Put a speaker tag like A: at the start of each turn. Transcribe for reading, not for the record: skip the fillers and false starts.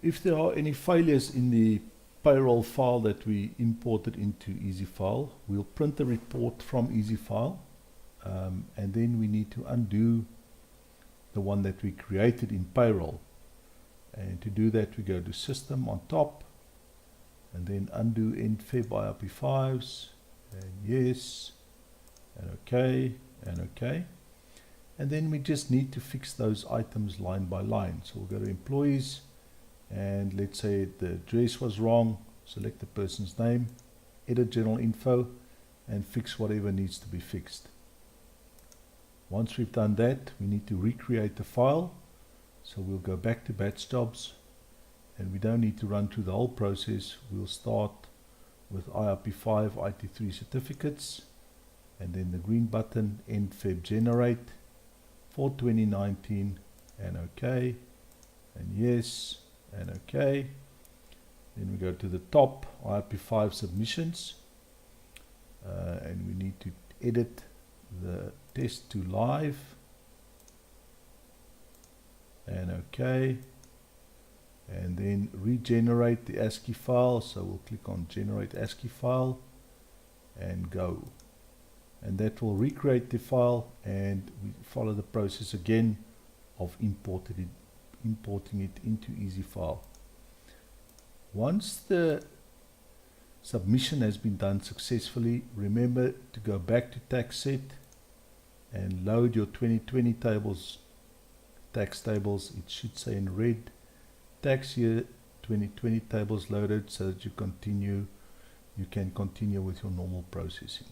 A: If there are any failures in the payroll file that we imported into Easyfile, we'll print the report from Easyfile, and then we need to undo the one that we created in payroll. And to do that, we go to System on top, and then undo end Feb IRP5s, and yes, and OK, and OK. And then we just need to fix those items line by line. So we'll go to Employees, and let's say the address was wrong. Select the person's name, edit General Info, and fix whatever needs to be fixed. Once we've done that, we need to recreate the file. So we'll go back to Batch Jobs, and we don't need to run through the whole process. We'll start with IRP5 IT3 certificates, and then the green button, End Feb Generate for 2019, and OK, and yes, and OK. Then we go to the top, IRP5 submissions, and we need to edit the test to live, and OK, and then regenerate the ASCII file. So we'll click on Generate ASCII file and go, and that will recreate the file, and we follow the process again of importing it into Easyfile. Once the submission has been done successfully, remember to go back to tax set and load your 2020 tables, tax tables. It should say in red, tax year 2020 tables loaded, so that you can continue with your normal processing.